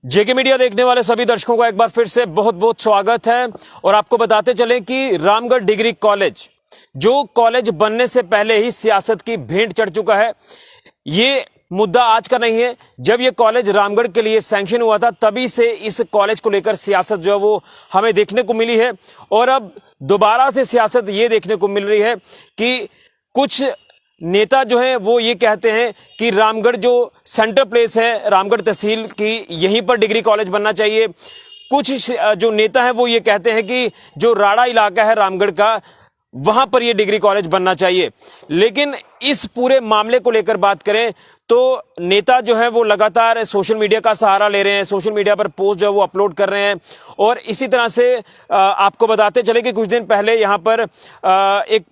जेके media देखने वाले सभी दर्शकों का एक बार फिर से बहुत बहुत स्वागत है। और आपको बताते चलें कि रामगढ़ डिग्री कॉलेज जो कॉलेज बनने से पहले ही सियासत की भेंट चढ़ चुका है। ये मुद्दा आज का नहीं है। जब ये कॉलेज रामगढ़ के लिए सैंक्शन हुआ था तभी से इस कॉलेज को लेकर सियासत जो है वो हमें देखने को मिली है। और अब दोबारा से सियासत ये देखने को मिल रही है कि कुछ नेता जो हैं वो ये कहते हैं कि रामगढ़ जो सेंटर प्लेस है रामगढ़ तहसील की, यहीं पर डिग्री कॉलेज बनना चाहिए। कुछ जो नेता हैं वो ये कहते हैं कि जो राड़ा इलाका है रामगढ़ का, वहां पर ये डिग्री कॉलेज बनना चाहिए। लेकिन इस पूरे मामले को लेकर बात करें तो नेता जो है वो लगातार सोशल मीडिया का सहारा ले रहे हैं, सोशल मीडिया पर पोस्ट जो है वो अपलोड कर रहे हैं। और इसी तरह से आपको बताते चले कि कुछ दिन पहले यहां पर एक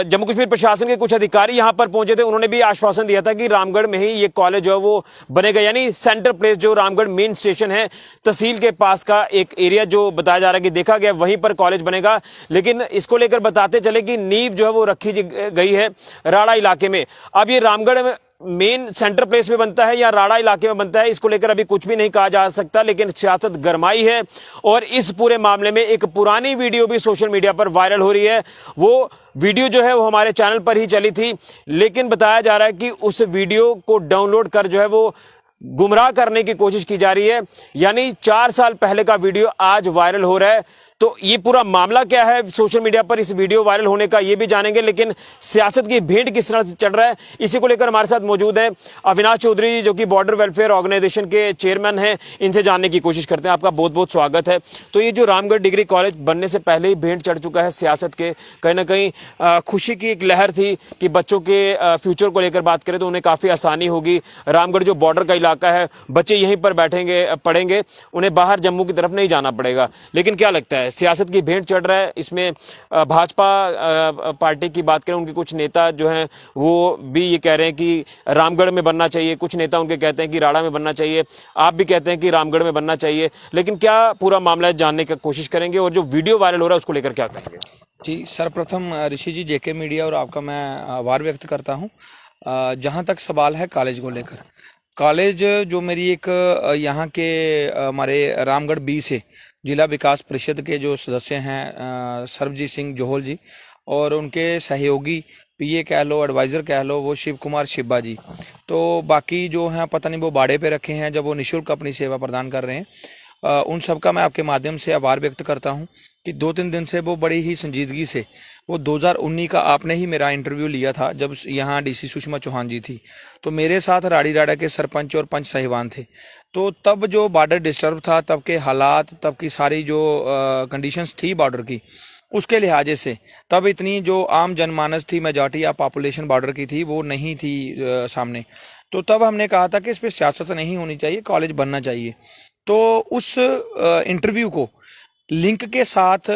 जम्मू कश्मीर प्रशासन के कुछ अधिकारी यहां पर पहुंचे थे। उन्होंने भी आश्वासन दिया था कि रामगढ़ में ही ये कॉलेज जो है वो बनेगा, यानी सेंटर प्लेस जो रामगढ़ मेन स्टेशन है तहसील के पास का एक एरिया जो बताया जा रहा है कि देखा गया वहीं पर कॉलेज बनेगा। लेकिन इसको लेकर बताते चले कि नींव जो है वो रखी गई है राड़ा इलाके में। अब ये रामगढ़ में मेन सेंटर प्लेस में बनता है या राड़ा इलाके में बनता है, इसको लेकर अभी कुछ भी नहीं कहा जा सकता। लेकिन सियासत गरमाई है और इस पूरे मामले में एक पुरानी वीडियो भी सोशल मीडिया पर वायरल हो रही है। वो वीडियो जो है वो हमारे चैनल पर ही चली थी, लेकिन बताया जा रहा है कि उस वीडियो को डाउनलोड कर जो है वो गुमराह करने की कोशिश की जा रही है। यानी 4 साल पहले का वीडियो आज वायरल हो रहा है। तो ये पूरा मामला क्या है सोशल मीडिया पर इस वीडियो वायरल होने का, ये भी जानेंगे। लेकिन सियासत की भेंट किस तरह से चल रहा है, इसी को लेकर हमारे साथ मौजूद है अविनाश चौधरी जो कि बॉर्डर वेलफेयर ऑर्गेनाइजेशन के चेयरमैन हैं। इनसे जानने की कोशिश करते हैं। आपका बहुत बहुत स्वागत है। तो ये जो रामगढ़ डिग्री कॉलेज बनने से पहले ही भेंट चढ़ चुका है सियासत के, कहीं ना कहीं खुशी की एक लहर थी कि बच्चों के फ्यूचर को लेकर बात करें तो उन्हें काफी आसानी होगी। रामगढ़ जो बॉर्डर का इलाका है, बच्चे यहीं पर बैठेंगे पढ़ेंगे, उन्हें बाहर जम्मू की तरफ नहीं जाना पड़ेगा। लेकिन क्या लगता है सियासत की भेंट चढ़ रहा है इसमें भाजपा पार्टी की बात करें, उनके कुछ नेता जो हैं वो भी ये कह रहे हैं कि रामगढ़ में बनना चाहिए, कुछ नेता उनके कहते हैं कि राड़ा में बनना चाहिए, आप भी कहते हैं कि रामगढ़ में बनना चाहिए। लेकिन क्या पूरा मामला है जानने की कोशिश करेंगे और जो वीडियो वायरल हो रहा है उसको लेकर क्या कहेंगे। जी सर्वप्रथम ऋषि जी, जेके मीडिया और आपका मैं आभार व्यक्त करता हूं। जहां तक सवाल है कॉलेज को लेकर, कॉलेज जो मेरी एक यहाँ के हमारे रामगढ़ बी से जिला विकास परिषद के जो सदस्य हैं सर्वजीत सिंह जोहल जी और उनके सहयोगी पीए कह लो, एडवाइजर कह लो, वो शिव कुमार शिब्बा जी, तो बाकी जो हैं पता नहीं वो बाड़े पे रखे हैं जब वो निःशुल्क अपनी सेवा प्रदान कर रहे हैं। उन सब का मैं आपके माध्यम से आभार व्यक्त करता हूं कि 2-3 दिन से वो बड़ी ही संजीदगी से, वो 2019 का आपने ही मेरा इंटरव्यू लिया था जब यहाँ डीसी सुषमा चौहान जी थी, तो मेरे साथ राड़ी राड़ा के सरपंच और पंच साहिबान थे। तो तब जो बॉर्डर डिस्टर्ब था, तब के हालात, तब की सारी जो कंडीशंस थी बॉर्डर की, उसके लिहाजे से तब इतनी जो आम जनमानस थी, मेजॉरिटी ऑफ पॉपुलेशन बॉर्डर की थी, वो नहीं थी सामने। तो तब हमने कहा था कि इस पर सियासत नहीं होनी चाहिए, कॉलेज बनना चाहिए। तो उस इंटरव्यू को लिंक के साथ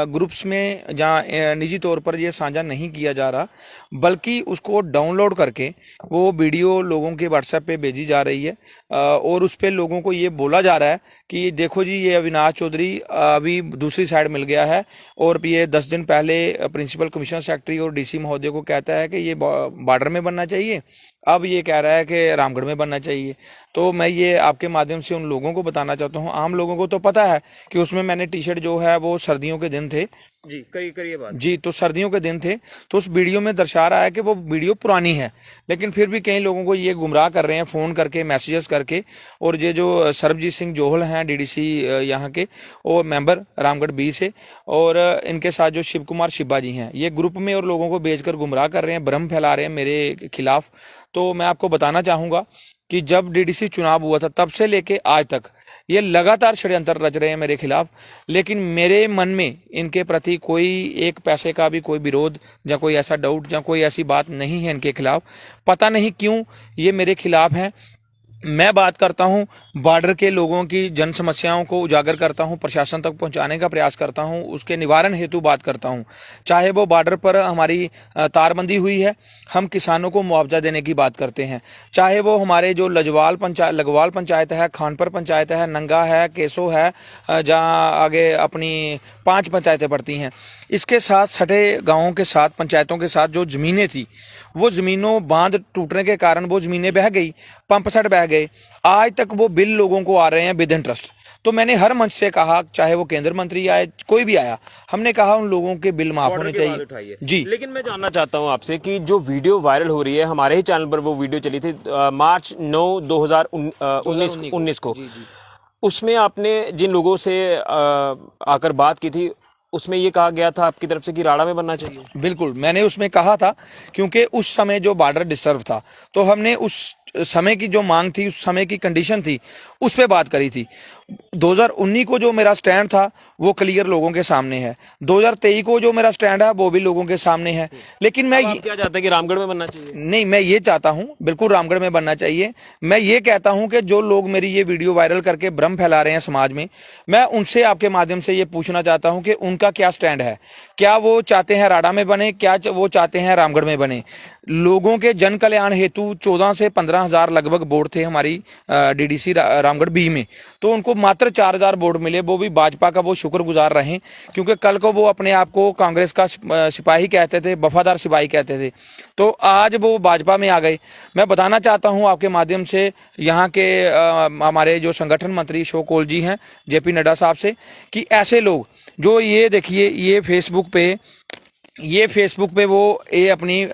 ग्रुप्स में जहाँ निजी तौर पर ये साझा नहीं किया जा रहा, बल्कि उसको डाउनलोड करके वो वीडियो लोगों के व्हाट्सएप पे भेजी जा रही है और उस पर लोगों को ये बोला जा रहा है कि देखो जी ये अविनाश चौधरी अभी दूसरी साइड मिल गया है और ये 10 दिन पहले प्रिंसिपल कमिश्नर सेक्रेटरी और डीसी महोदय को कहता है कि ये बॉर्डर में बनना चाहिए, अब ये कह रहा है कि रामगढ़ में बनना चाहिए। तो मैं ये आपके माध्यम से उन लोगों को बताना चाहता हूँ, आम लोगों को तो पता है कि उसमें मैंने टी शर्ट जो है वो सर्दियों के दिन थे जी, करिए बात जी, तो सर्दियों के दिन थे, तो उस वीडियो में दर्शा रहा है कि वो वीडियो पुरानी है, लेकिन फिर भी कई लोगों को ये गुमराह कर रहे हैं फोन करके, मैसेजेस करके। और ये जो सर्वजीत सिंह जोहल हैं डीडीसी यहाँ के, वो मेंबर रामगढ़ बी से, और इनके साथ जो शिव कुमार शिब्बा जी हैं, ये ग्रुप में और लोगों को भेजकर गुमराह कर रहे हैं, भ्रम फैला रहे हैं मेरे खिलाफ। तो मैं आपको बताना चाहूंगा कि जब डीडीसी चुनाव हुआ था तब से लेके आज तक ये लगातार षड्यंत्र रच रहे हैं मेरे खिलाफ, लेकिन मेरे मन में इनके प्रति कोई एक पैसे का भी कोई विरोध या कोई ऐसा डाउट या कोई ऐसी बात नहीं है इनके खिलाफ। पता नहीं क्यों ये मेरे खिलाफ हैं। मैं बात करता हूं, बॉर्डर के लोगों की जन समस्याओं को उजागर करता हूं, प्रशासन तक पहुंचाने का प्रयास करता हूं, उसके निवारण हेतु बात करता हूं। चाहे वो बॉर्डर पर हमारी तारबंदी हुई है, हम किसानों को मुआवजा देने की बात करते हैं, चाहे वो हमारे जो लगवाल पंचायत है, खानपर पंचायत है, नंगा है, केसो है, जहां आगे अपनी 5 पंचायतें पड़ती हैं, इसके साथ सटे गाँवों के साथ, पंचायतों के साथ जो जमीनें थी वो जमीनों बांध टूटने के कारण वो जमीनें बह गई, पंप सेट बह गए, आज तक वो बिल लोगों को आ रहे हैं विद इंटरेस्ट। तो मैंने हर मंच से कहा, चाहे वो केंद्र मंत्री आए, कोई भी आया, हमने कहा उन लोगों के बिल माफ होने चाहिए जी। लेकिन मैं जानना चाहता हूं आपसे कि जो वीडियो वायरल हो रही है, हमारे ही चैनल पर वो वीडियो चली थी मार्च 9 2019 को, उसमें आपने जिन लोगों से आकर बात की थी, उसमें ये कहा गया था आपकी तरफ से कि राड़ा में बनना चाहिए। बिल्कुल, मैंने उसमें कहा था, क्योंकि उस समय जो बॉर्डर डिस्टर्ब था, तो हमने उस समय की जो मांग थी, उस समय की कंडीशन थी, उस पे बात करी थी। 2019 को जो मेरा स्टैंड था वो क्लियर लोगों के सामने है, 2023 को जो मेरा स्टैंड है वो भी लोगों के सामने है। लेकिन मैं क्या चाहते हैं कि रामगढ़ में बनना चाहिए? नहीं, मैं ये चाहता हूं बिल्कुल रामगढ़ में बनना चाहिए। मैं ये कहता हूं कि जो लोग मेरी ये वीडियो वायरल करके भ्रम फैला रहे हैं समाज में, मैं उनसे आपके माध्यम से ये पूछना चाहता हूं कि उनका क्या स्टैंड है। क्या वो चाहते हैं राड़ा में बने, क्या वो चाहते हैं रामगढ़ में बने? लोगों के जन कल्याण हेतु 14 से 15 हजार लगभग वोट थे हमारी डीडीसी रामगढ़ बी में, तो उनको मात्र 4000 वोट मिले। वो भी भाजपा का वो शुक्रगुजार रहे, क्योंकि कल को वो अपने आप को कांग्रेस का सिपाही कहते थे, वफादार सिपाही कहते थे, तो आज वो भाजपा में आ गए। मैं बताना चाहता हूं आपके माध्यम से यहाँ के हमारे जो संगठन मंत्री शो कोल जी हैं, जेपी नड्डा साहब से, कि ऐसे लोग जो ये देखिए ये फेसबुक पे वो ये अपनी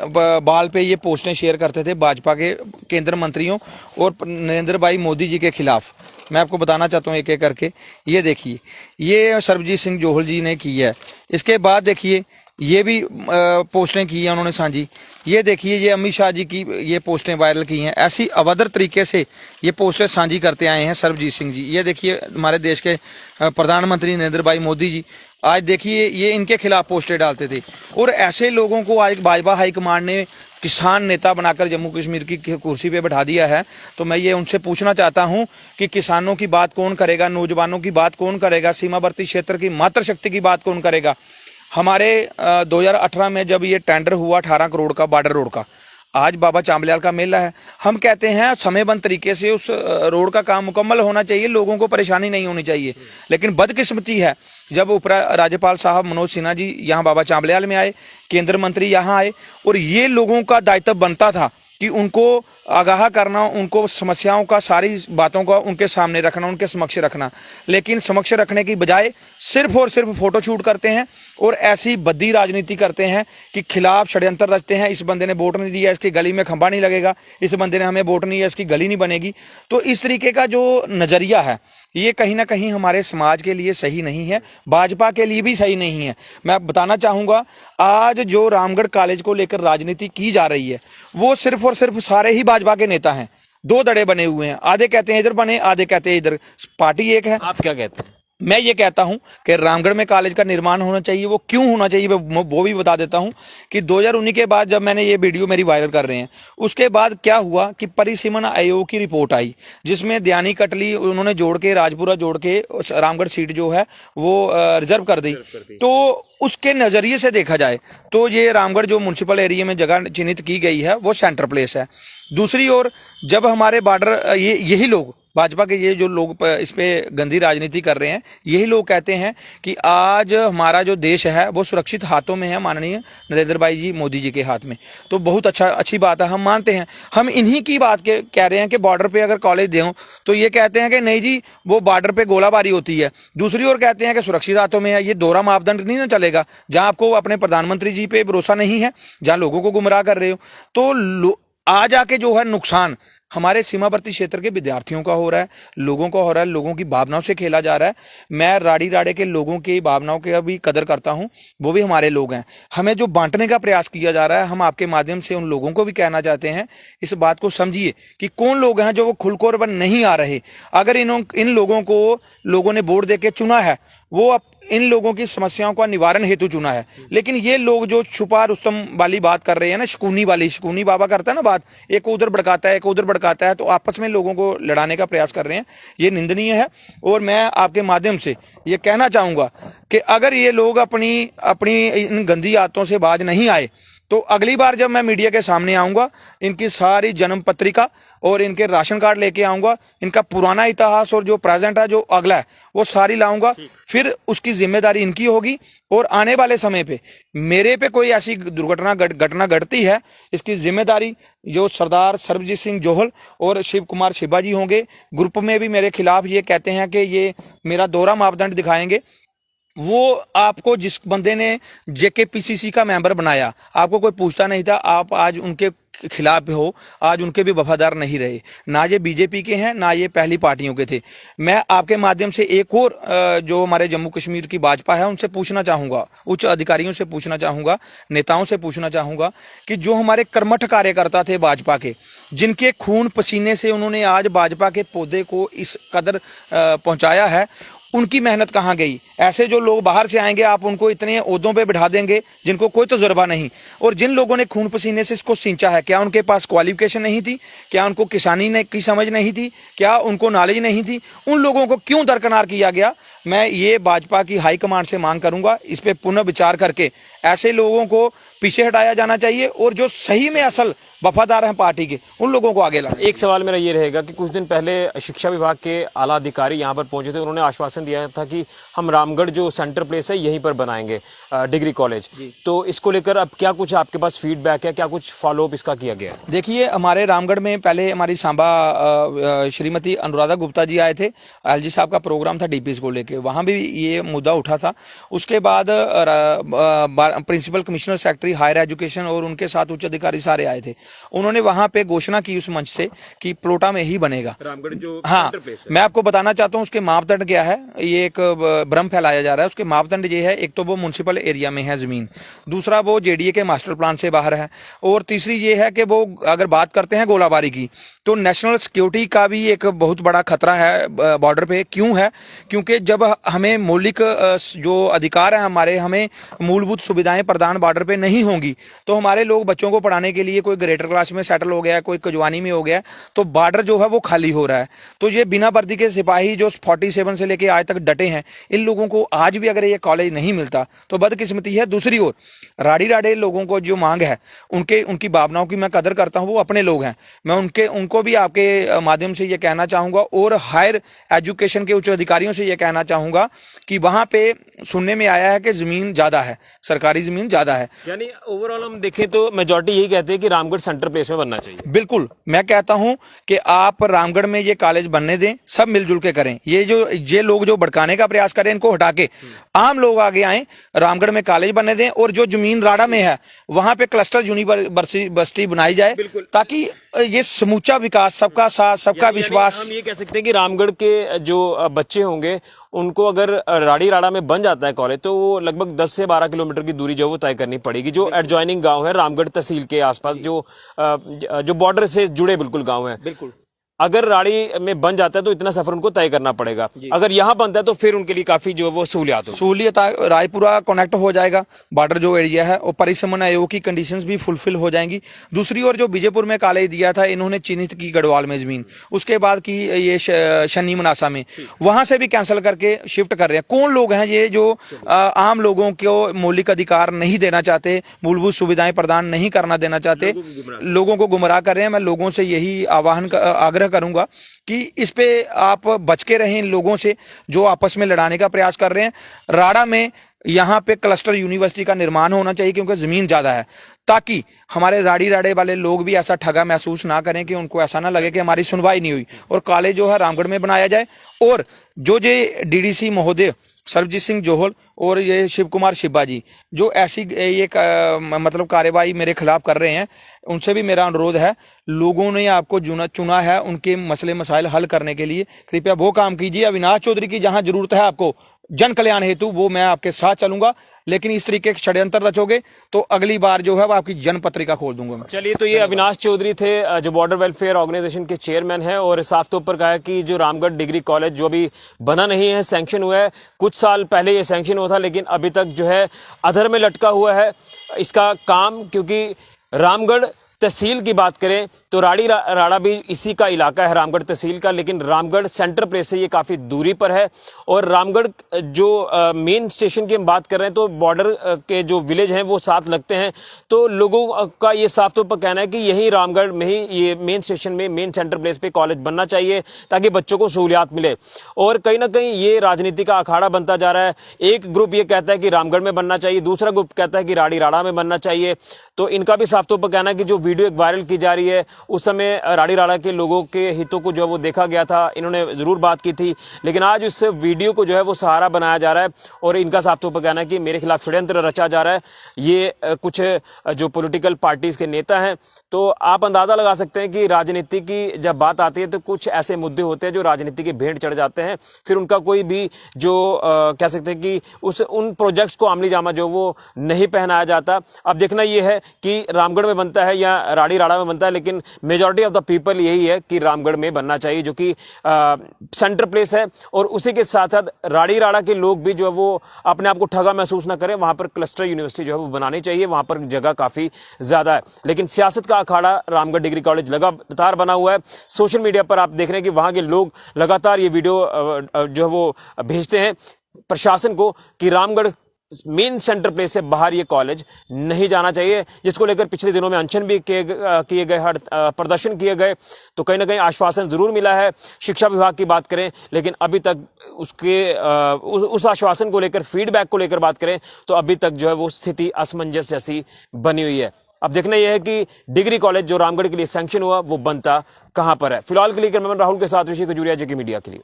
बाल पे ये पोस्टें शेयर करते थे भाजपा के केंद्र मंत्रियों और नरेंद्र भाई मोदी जी के खिलाफ। मैं आपको बताना चाहता हूँ एक एक करके। ये देखिए, ये सरबजीत सिंह जोहल जी ने की है। इसके बाद देखिए ये भी पोस्टें की हैं उन्होंने साझी। ये देखिए, ये अमित शाह जी की ये पोस्टें वायरल की हैं। ऐसी अभद्र तरीके से ये पोस्टें साझी करते आए हैं सरबजीत सिंह जी। ये देखिए हमारे देश के प्रधानमंत्री नरेंद्र भाई मोदी जी, आज देखिए ये इनके खिलाफ पोस्टें डालते थे। और ऐसे लोगों को आज भाजपा हाईकमान ने किसान नेता बनाकर जम्मू कश्मीर की कुर्सी पे बैठा दिया है। तो मैं ये उनसे पूछना चाहता हूं कि किसानों की बात कौन करेगा, नौजवानों की बात कौन करेगा, सीमावर्ती क्षेत्र की मातृशक्ति की बात कौन करेगा? हमारे 2018 में जब ये टेंडर हुआ 18 करोड़ का बॉर्डर रोड का, आज बाबा चांबलियाल का मेला है, हम कहते हैं समयबद्ध तरीके से उस रोड का काम मुकम्मल होना चाहिए, लोगों को परेशानी नहीं होनी चाहिए। लेकिन बदकिस्मती है, जब उप राज्यपाल साहब मनोज सिन्हा जी यहाँ बाबा चांबलियाल में आए, केंद्र मंत्री यहाँ आए, और ये लोगों का दायित्व बनता था कि उनको आगाह करना, उनको समस्याओं का, सारी बातों का उनके सामने रखना, उनके समक्ष रखना। लेकिन समक्ष रखने की बजाय सिर्फ और सिर्फ फोटो शूट करते हैं और ऐसी बद्दी राजनीति करते हैं कि खिलाफ षड्यंत्र रचते हैं। इस बंदे ने वोट नहीं दिया, इसकी गली में खंबा नहीं लगेगा, इस बंदे ने हमें वोट नहीं दिया, इसकी गली नहीं बनेगी। तो इस तरीके का जो नजरिया है, ये कहीं ना कहीं हमारे समाज के लिए सही नहीं है, भाजपा के लिए भी सही नहीं है। मैं बताना चाहूंगा, आज जो रामगढ़ कॉलेज को लेकर राजनीति की जा रही है, वो सिर्फ और सिर्फ सारे ही भाजपा के नेता हैं। दो धड़े बने हुए हैं, आधे कहते हैं इधर बने, आधे कहते हैं इधर। पार्टी एक है। आप क्या कहते हैं? मैं ये कहता हूं कि रामगढ़ में कॉलेज का निर्माण होना चाहिए। वो क्यों होना चाहिए वो भी बता देता हूं कि 2019 के बाद जब मैंने ये वीडियो मेरी वायरल कर रहे हैं, उसके बाद क्या हुआ कि परिसीमन आयोग की रिपोर्ट आई, जिसमें दयानी कटली उन्होंने जोड़ के, राजपुरा जोड़ के रामगढ़ सीट जो है वो रिजर्व कर दी। तो उसके नजरिए से देखा जाए तो ये रामगढ़ जो म्युनिसिपल एरिया में जगह चिन्हित की गई है वो सेंटर प्लेस है। दूसरी ओर जब हमारे बॉर्डर यही लोग भाजपा के, ये जो लोग इस पे गंदी राजनीति कर रहे हैं, यही लोग कहते हैं कि आज हमारा जो देश है वो सुरक्षित हाथों में है, माननीय नरेंद्र भाई जी मोदी जी के हाथ में। तो बहुत अच्छी बात है, हम मानते हैं। हम इन्हीं की बात के कह रहे हैं कि बॉर्डर पे अगर कॉलेज दें तो ये कहते हैं कि नहीं जी, वो बॉर्डर पे गोलाबारी होती है। दूसरी ओर कहते हैं कि सुरक्षित हाथों में है। ये दोहरा मापदंड नहीं ना चलेगा। जहां आपको अपने प्रधानमंत्री जी पे भरोसा नहीं है, जहां लोगों को गुमराह कर रहे हो, तो आज आके जो है नुकसान हमारे सीमावर्ती क्षेत्र के विद्यार्थियों का हो रहा है, लोगों का हो रहा है, लोगों की भावनाओं से खेला जा रहा है। मैं राड़ी राड़े के लोगों की भावनाओं की भी कदर करता हूं, वो भी हमारे लोग हैं। हमें जो बांटने का प्रयास किया जा रहा है, हम आपके माध्यम से उन लोगों को भी कहना चाहते हैं, इस बात को समझिए कि कौन लोग हैं जो वो खुलकर बन नहीं आ रहे। अगर इन लोगों को लोगों ने वोट देके चुना है, वो इन लोगों की समस्याओं का निवारण हेतु चुना है। लेकिन ये लोग जो छुपा रुस्तम वाली बात कर रहे हैं ना, शकुनी वाली, शकुनी बाबा करता है ना बात, एक उधर भड़काता है, एक उधर भड़काता है, तो आपस में लोगों को लड़ाने का प्रयास कर रहे हैं। ये निंदनीय है। और मैं आपके माध्यम से ये कहना चाहूंगा कि अगर ये लोग अपनी इन गंदी आदतों से बाज नहीं आए तो अगली बार जब मैं मीडिया के सामने आऊंगा, इनकी सारी जन्म पत्रिका और इनके राशन कार्ड लेके आऊंगा, इनका पुराना इतिहास और जो प्रेजेंट है, जो अगला है, वो सारी लाऊंगा। फिर उसकी जिम्मेदारी इनकी होगी। और आने वाले समय पे मेरे पे कोई ऐसी घटना घटती है, इसकी जिम्मेदारी जो सरदार सर्बजीत सिंह जोहल और शिव कुमार शिब्बा जी होंगे। ग्रुप में भी मेरे खिलाफ ये कहते हैं कि ये मेरा दोहरा मापदंड दिखाएंगे। वो आपको जिस बंदे ने जेकेपीसीसी का मेंबर बनाया, आपको कोई पूछता नहीं था, आप आज उनके खिलाफ हो, आज उनके भी वफादार नहीं रहे। ना ये बीजेपी के हैं, ना ये पहली पार्टियों के थे। मैं आपके माध्यम से एक और जो हमारे जम्मू कश्मीर की भाजपा है उनसे पूछना चाहूंगा, उच्च अधिकारियों से पूछना चाहूंगा, नेताओं से पूछना चाहूंगा कि जो हमारे कर्मठ कार्यकर्ता थे भाजपा के, जिनके खून पसीने से उन्होंने आज भाजपा के पौधे को इस कदर पहुंचाया है, उनकी मेहनत कहाँ गई? ऐसे जो लोग बाहर से आएंगे, आप उनको इतने ओहदों पे बिठा देंगे जिनको कोई तजुर्बा नहीं। और जिन लोगों ने खून पसीने से इसको सींचा है, क्या उनके पास क्वालिफिकेशन नहीं थी? क्या उनको किसानी की समझ नहीं थी? क्या उनको नॉलेज नहीं थी? उन लोगों को क्यों दरकिनार किया गया? मैं ये भाजपा की हाईकमांड से मांग करूंगा, इस पे पुनः विचार करके ऐसे लोगों को पीछे हटाया जाना चाहिए और जो सही में असल वफादार हैं पार्टी के, उन लोगों को आगे लाना। एक सवाल मेरा ये रहेगा कि कुछ दिन पहले शिक्षा विभाग के आला अधिकारी यहाँ पर पहुंचे थे, उन्होंने आश्वासन दिया था कि हम रामगढ़ जो सेंटर प्लेस है यहीं पर बनाएंगे डिग्री कॉलेज। तो इसको लेकर अब क्या कुछ आपके पास फीडबैक है, क्या कुछ फॉलोअप इसका किया गया? देखिए, हमारे रामगढ़ में पहले हमारी सांबा श्रीमती अनुराधा गुप्ता जी आए थे, एलजी साहब का प्रोग्राम था डीपीएस को लेके, वहां भी ये मुद्दा उठा था। उसके बाद principal commissioner secretary higher education और उनके साथ उच्च अधिकारी सारे आए थे। उन्होंने वहां पे घोषणा की उस मंच से कि प्लोटा में ही बनेगा रामगढ़ जो हाँ, मैं आपको बताना चाहता हूं उसके मापदंड क्या है। ये एक भ्रम फैलाया जा रहा है। उसके मापदंड ये है, एक तो वो म्युनिसिपल एरिया में है जमीन, दूसरा वो जेडीए के मास्टर प्लान से बाहर है, और तीसरी ये है कि वो अगर बात करते हैं गोलाबारी की, तो नेशनल सिक्योरिटी का भी एक बहुत बड़ा खतरा है बॉर्डर पे। क्यों है? क्योंकि जब हमें मौलिक जो अधिकार है हमारे, हमें मूलभूत सुविधाएं प्रदान बॉर्डर पे नहीं होंगी, तो हमारे लोग बच्चों को पढ़ाने के लिए कोई ग्रेटर क्लास में सेटल हो गया, कोई कजवानी में हो गया, तो बॉर्डर जो है वो खाली हो रहा है। तो ये बिना वर्दी के सिपाही जो 47 से लेके आज तक डटे हैं, इन लोगों को आज भी अगर ये कॉलेज नहीं मिलता तो बदकिस्मती है। दूसरी ओर राड़ी राड़े लोगों को जो मांग है, उनकी भावनाओं की मैं कदर करता हूं, वो अपने लोग हैं। मैं उनको भी आपके माध्यम से ये कहना चाहूंगा और हायर एजुकेशन के उच्च अधिकारियों से ये कहना चाहूंगा कि वहां पे सुनने में आया है कि जमीन ज्यादा है, सरकारी जमीन ज्यादा है। यानी ओवरऑल हम देखें तो मेजॉरिटी यही कहते हैं कि रामगढ़ सेंटर प्लेस में बनना चाहिए। बिल्कुल, मैं कहता हूं कि आप रामगढ़ में ये कॉलेज बनने दें, सब मिलजुल के करें। ये लोग जो भड़काने का प्रयास करें, इनको हटा के आम लोग आगे आए, रामगढ़ में कॉलेज बनने दें, और जो जमीन राड़ा में है वहां पे क्लस्टर यूनिवर्सिटी बनाई जाए, ताकि ये समूचा विकास, सबका साथ, सबका विश्वास। हम ये कह सकते हैं कि रामगढ़ के जो बच्चे होंगे, उनको अगर राड़ी राड़ा में बन जाता है कॉलेज, तो वो लगभग 10 से 12 किलोमीटर की दूरी जो वो तय करनी पड़ेगी। जो एडजॉइनिंग गांव है रामगढ़ तहसील के आसपास, जो बॉर्डर से जुड़े बिल्कुल गांव है, बिल्कुल अगर राड़ी में बन जाता है तो इतना सफर उनको तय करना पड़ेगा। अगर यहाँ बनता है तो फिर उनके लिए काफी जो वो सहूलियत रायपुरा कनेक्ट हो जाएगा, बॉर्डर जो एरिया है, और परिसमन आयोग की कंडीशंस भी फुलफिल हो जाएंगी। दूसरी ओर जो बीजेपुर में कॉलेज दिया था, इन्होंने चिन्हित की गढ़वाल में जमीन, उसके बाद की ये शनि मनासा में, वहां से भी कैंसिल करके शिफ्ट कर रहे हैं। कौन लोग हैं ये जो आम लोगों को मौलिक अधिकार नहीं देना चाहते, मूलभूत सुविधाएं प्रदान नहीं करना देना चाहते, लोगों को गुमराह कर रहे हैं। मैं लोगों से यही आग्रह करूंगा कि इस पे आप बच के रहें इन लोगों से जो आपस में लड़ाने का प्रयास कर रहे हैं। राड़ा में यहाँ पे क्लस्टर यूनिवर्सिटी का निर्माण होना चाहिए, क्योंकि जमीन ज्यादा है, ताकि हमारे राड़ी राड़े वाले लोग भी ऐसा ठगा महसूस ना करें, कि उनको ऐसा ना लगे कि हमारी सुनवाई नहीं हुई, और कॉलेज जो है रामगढ़ में बनाया जाए। और जो डीडीसी महोदय सर्बजीत सिंह जोहल और ये शिव कुमार शिब्बा जी जो ऐसी ये मतलब कार्यवाही मेरे खिलाफ कर रहे हैं, उनसे भी मेरा अनुरोध है, लोगों ने आपको चुना है उनके मसले मसाइल हल करने के लिए, कृपया वो काम कीजिए। अविनाश चौधरी की जहां जरूरत है आपको जन कल्याण हेतु, वो मैं आपके साथ चलूंगा, लेकिन इस तरीके के षड्यंत्र रचोगे तो अगली बार जो है वो आपकी जन पत्रिका खोल दूंगा मैं। चलिए, तो ये अविनाश चौधरी थे जो बॉर्डर वेलफेयर ऑर्गेनाइजेशन के चेयरमैन हैं, और साफ तौर पर कहा है कि जो रामगढ़ डिग्री कॉलेज जो अभी बना नहीं है, सैंक्शन हुआ है, कुछ साल पहले ये सैंक्शन हुआ था, लेकिन अभी तक जो है अधर में लटका हुआ है इसका काम। क्योंकि रामगढ़ तहसील की बात करें तो राड़ा भी इसी का इलाका है, रामगढ़ तहसील का, लेकिन रामगढ़ सेंटर प्लेस से ये काफी दूरी पर है। और रामगढ़ जो मेन स्टेशन की हम बात कर रहे हैं तो बॉर्डर के जो विलेज हैं वो साथ लगते हैं। तो लोगों का ये साफ तौर पर कहना है कि यही रामगढ़ में ही ये मेन स्टेशन में, मेन सेंटर प्लेस पे कॉलेज बनना चाहिए ताकि बच्चों को सहूलियात मिले। और कहीं ना कहीं ये राजनीति का अखाड़ा बनता जा रहा है। एक ग्रुप ये कहता है कि रामगढ़ में बनना चाहिए, दूसरा ग्रुप कहता है कि राड़ा में बनना चाहिए। तो इनका भी साफ तौर पर कहना है कि जो वीडियो एक वायरल की जा रही है उस समय राड़ा के लोगों के हितों को जो है वो देखा गया था, इन्होंने जरूर बात की थी, लेकिन आज उस वीडियो को जो है वो सहारा बनाया जा रहा है और इनका साफ तौर पर कहना है कि मेरे खिलाफ षड्यंत्र रचा जा रहा है। ये कुछ जो पॉलिटिकल पार्टीज के नेता हैं। तो आप अंदाजा लगा सकते हैं कि राजनीति की जब बात आती है तो कुछ ऐसे मुद्दे होते हैं जो राजनीति के भेंट चढ़ जाते हैं, फिर उनका कोई भी जो कह सकते हैं कि उन प्रोजेक्ट्स को अमली जामा जो वो नहीं पहनाया जाता। अब देखना यह है कि रामगढ़ में बनता है या राड़ा में बनता है, लेकिन मेजॉरिटी ऑफ द पीपल यही है कि रामगढ़ में बनना चाहिए, जो कि सेंटर प्लेस है। और उसी के साथ साथ राड़ा के लोग भी जो है वो अपने आप को ठगा महसूस ना करें, वहां पर क्लस्टर यूनिवर्सिटी जो है वो बनानी चाहिए, वहां पर जगह काफी ज्यादा है। लेकिन सियासत का अखाड़ा रामगढ़ डिग्री कॉलेज लगातार बना हुआ है। सोशल मीडिया पर आप देख रहे हैं कि वहां के लोग लगातार ये वीडियो जो है वो भेजते हैं प्रशासन को कि रामगढ़ मेन सेंटर प्लेस से बाहर ये कॉलेज नहीं जाना चाहिए, जिसको लेकर पिछले दिनों में अनशन भी किए गए, प्रदर्शन किए गए। तो कहीं ना कहीं आश्वासन जरूर मिला है शिक्षा विभाग की बात करें, लेकिन अभी तक उस आश्वासन को लेकर, फीडबैक को लेकर बात करें तो अभी तक जो है वो स्थिति असमंजस जैसी बनी हुई है। अब देखना यह है कि डिग्री कॉलेज जो रामगढ़ के लिए सैंक्शन हुआ वो बनता कहां पर है। फिलहाल के लिए मैं राहुल के साथ ऋषि खजूरिया, जेके मीडिया के लिए।